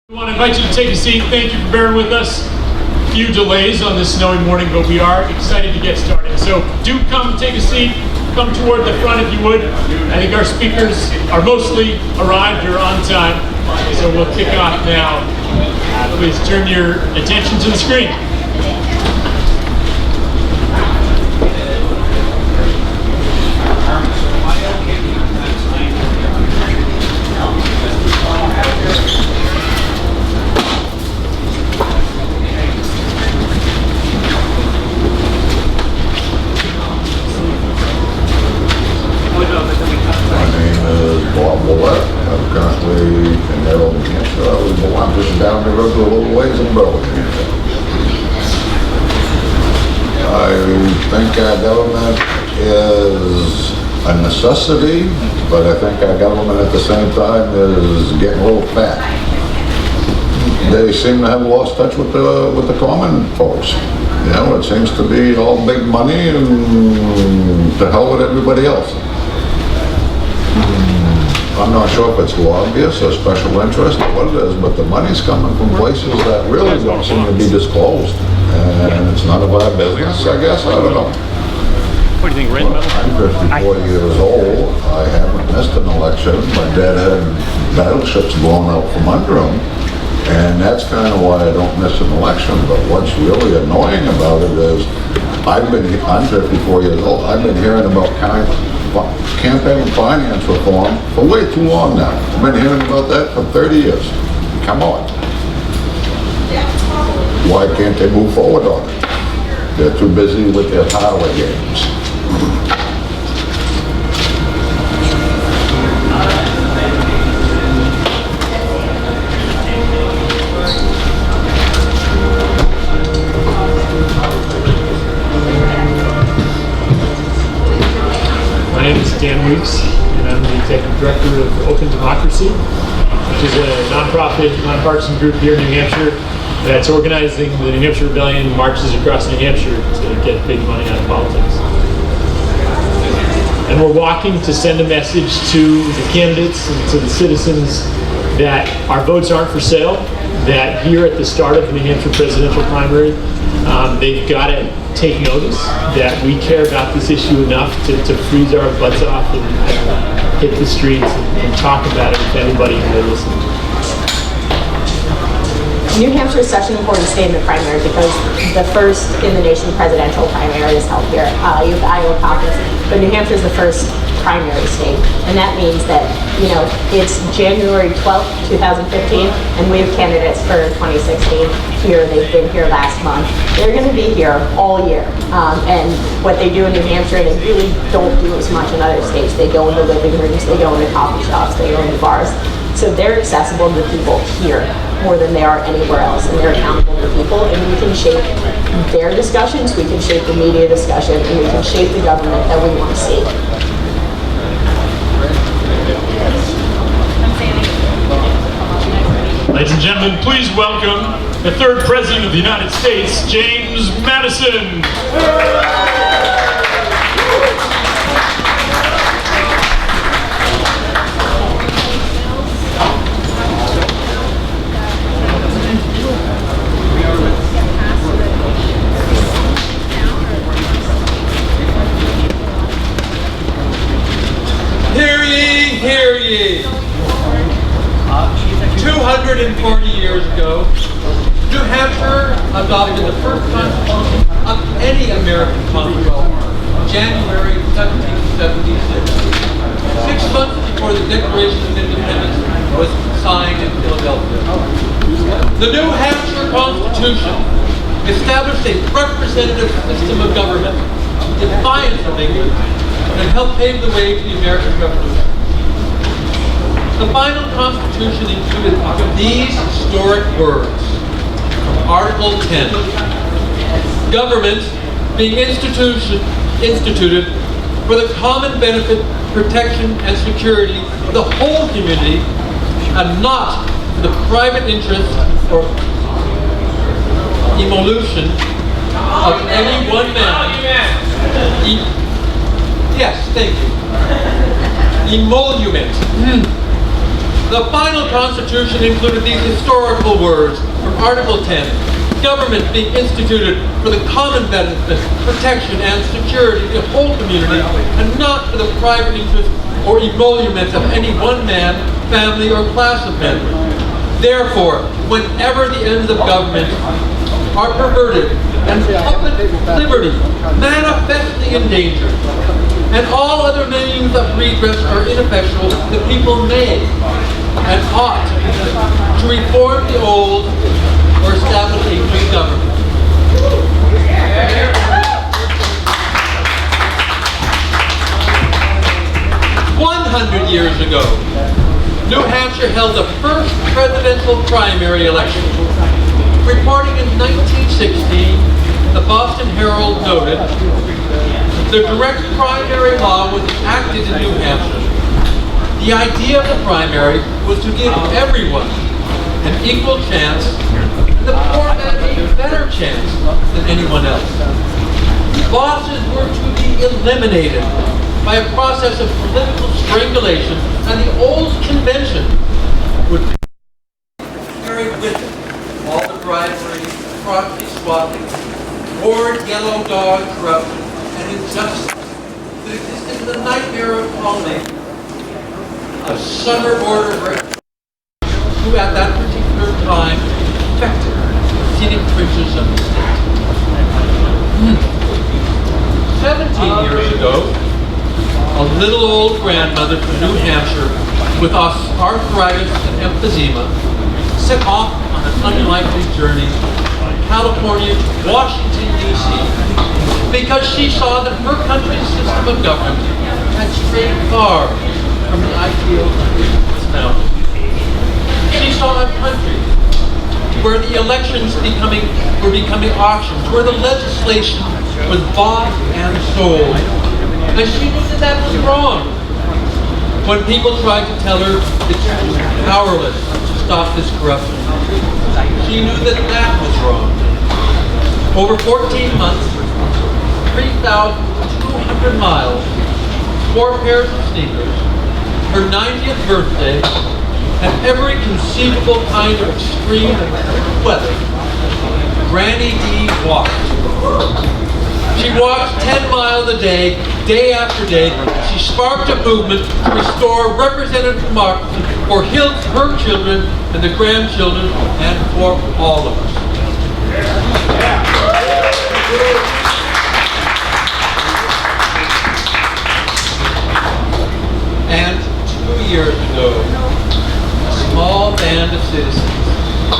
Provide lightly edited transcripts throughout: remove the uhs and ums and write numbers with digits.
We want to invite you to take a seat. Thank you for bearing with us. A few delays on this snowy morning, but we are excited to get started. So do come take a seat. Come toward the front if you would. I think our speakers are mostly arrived or on time. So we'll kick off now. Please turn your attention to the screen. Down the road to a little ways in Burlington. I think our government is a necessity, but I think our government at the same time is getting a little fat. They seem to have lost touch with the common folks. You know, it seems to be all big money and to hell with everybody else. I'm not sure if it's lobbyists or special interest or what it is, but the money's coming from places that really don't seem to be disclosed. And it's none of our business, I guess. I don't know. What do you think, Red? I'm 54 years old. I haven't missed an election. My dad had battleships blown out from under him. And that's kind of why I don't miss an election. But what's really annoying about it is I'm 54 years old. I've been hearing about campaign finance reform for way too long now. I've been hearing about that for 30 years. Come on. Why can't they move forward on it? They're too busy with their power games. My name is Dan Weeks, and I'm the Executive Director of Open Democracy, which is a nonprofit, nonpartisan group here in New Hampshire that's organizing the New Hampshire Rebellion marches across New Hampshire to get big money out of politics. And we're walking to send a message to the candidates and to the citizens that our votes aren't for sale, that here at the start of the New Hampshire presidential primary, they've got to take notice that we care about this issue enough to freeze our butts off and hit the streets and talk about it with anybody who will listen. New Hampshire is such an important state in the primary because the first in the nation presidential primary is held here. You have the Iowa caucus, but New Hampshire is the first primary state, and that means that, you know, it's January 12th, 2015, and we have candidates for 2016 here. They've been here last month. They're going to be here all year, and what they do in New Hampshire, they really don't do as much in other states. They go into living rooms, they go into coffee shops, they go into bars, so they're accessible to people here more than they are anywhere else, and they're accountable to people, and we can shape their discussions, we can shape the media discussion, and we can shape the government that we want to see. Ladies and gentlemen, please welcome the third President of the United States, James Madison. Hear ye, hear ye. 240 years ago, New Hampshire adopted the first constitution of any American Commonwealth, January 1776, 6 months before the Declaration of Independence was signed in Philadelphia. The New Hampshire Constitution established a representative system of government, defiant of England, and helped pave the way for the American Revolution. The final Constitution included these historic words from Article 10. Government being instituted for the common benefit, protection, and security of the whole community, and not for the private interest or emolution of any one man. Yes, thank you. Emolument. The final Constitution included these historical words from Article 10. Government being instituted for the common benefit, protection, and security of the whole community, and not for the private interest or emolument of any one man, family, or class of men. Therefore, whenever the ends of government are perverted and public liberty manifestly endangered, and all other means of redress are ineffectual, the people may and ought to reform the old or establish a new government. 100 years ago, New Hampshire held the first presidential primary election. Reporting in 1916, the Boston Herald noted, the direct primary law was enacted in New Hampshire. The idea of the primary was to give everyone an equal chance, and the poor man a better chance than anyone else. Losses were to be eliminated by a process of political strangulation, and the old convention would carry with it all the bribery, proxy swapping, ward yellow dog corruption, and injustice that existed in the nightmare of colony of summer border break, who at that particular time affected the scenic fringes of the state. 17 years ago, a little old grandmother from New Hampshire with arthritis and emphysema set off on an unlikely journey from California to Washington, D.C. because she saw that her country's system of government had strayed far from the ideals on which it was founded. She saw a country where the elections were becoming auctions, where the legislation was bought and sold. And she knew that that was wrong. When people tried to tell her that she was powerless to stop this corruption, she knew that that was wrong. Over 14 months, 3,200 miles, 4 pairs of sneakers, her 90th birthday, and every conceivable kind of extreme weather, Granny D walked. She walked 10 miles a day, day after day. She sparked a movement to restore representative democracy for her children and the grandchildren and for all of us. And 2 years ago, a small band of citizens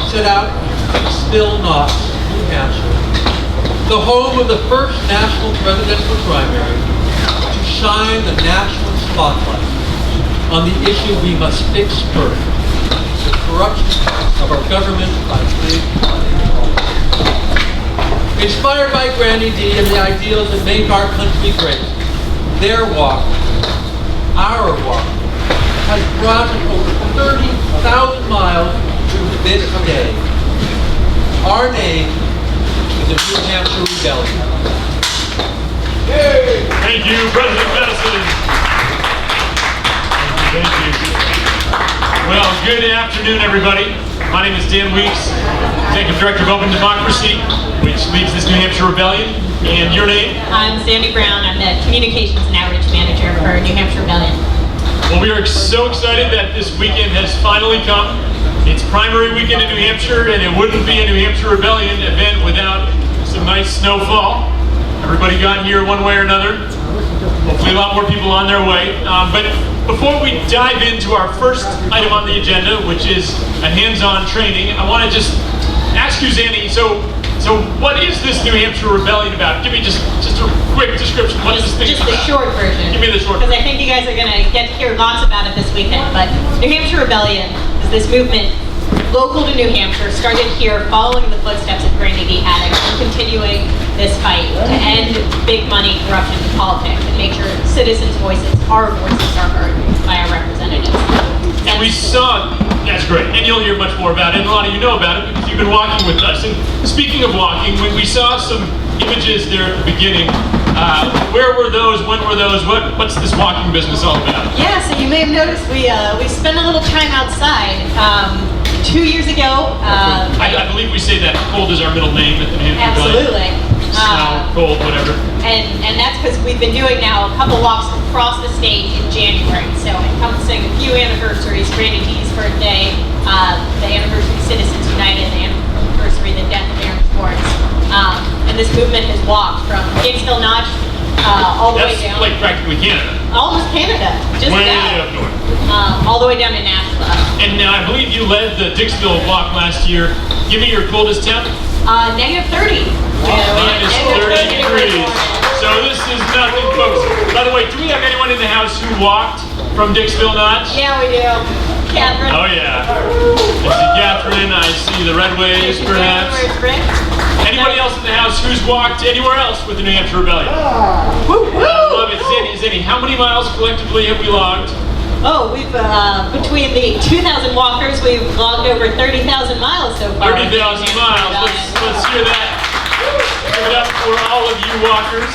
set out to Still Knox, New Hampshire, the home of the first national presidential primary, to shine the national spotlight on the issue we must fix first, the corruption of our government by big money. Inspired by Granny D and the ideals that make our country great, their walk, our walk, has brought us over 30,000 miles to this day. Our name is the New Hampshire Rebellion. Yay! Thank you, President Madison. Thank you. Well, good afternoon, everybody. My name is Dan Weeks, Executive Director of Open Democracy, which leads this New Hampshire Rebellion. And your name? I'm Sandy Brown. I'm the Communications and Outreach Manager for New Hampshire Rebellion. Well, we are so excited that this weekend has finally come. It's primary weekend in New Hampshire, and it wouldn't be a New Hampshire Rebellion event without some nice snowfall. Everybody got here one way or another. Hopefully a lot more people on their way. But before we dive into our first item on the agenda, which is a hands-on training, I want to just ask you, Zanny, so what is this New Hampshire Rebellion about? Give me just a quick description. What is this thing Just about? the short version. Give me the short Because version. I think you guys are going to get to hear lots about it this weekend. But New Hampshire Rebellion is this movement local to New Hampshire, started here following the footsteps of Granny D. Haddock and continuing this fight to end big money, corruption, and politics and make sure citizens' voices, our voices, are heard by our representatives. And we saw, that's great, and you'll hear much more about it, and a lot of you know about it because you've been walking with us. And speaking of walking, we saw some images there at the beginning Where were those? When were those? What's this walking business all about? Yeah, so you may have noticed we spent a little time outside. 2 years ago. I believe we say that cold is our middle name at the New Hampshire Absolutely. Snow, cold, whatever. And that's because we've been doing now a couple walks across the state in January. So encompassing a few anniversaries, Randy D's birthday, the anniversary of Citizens United, the anniversary of the death of Aaron Schwartz. And this movement has walked from Hicksville Notch all the way That's down. like practically Canada. Almost Canada, just Way down. up north. All the way down to Nashville. And now I believe you led the Dixville walk last year. Give me your coldest temp. Negative 30. Minus 30 degrees. So this is nothing, folks. By the way, do we have anyone in the house who walked from Dixville Notch? Yeah, we do. Catherine. Oh yeah. I see Catherine. I see the Red Waves, perhaps. Anybody else in the house who's walked anywhere else with the New Hampshire Rebellion? Woo, woo. I love it. Zenny, how many miles collectively have we logged? Oh, we've between the 2,000 walkers, we've logged over 30,000 miles so far. 30,000 miles. Let's hear that. Give it up for all of you walkers.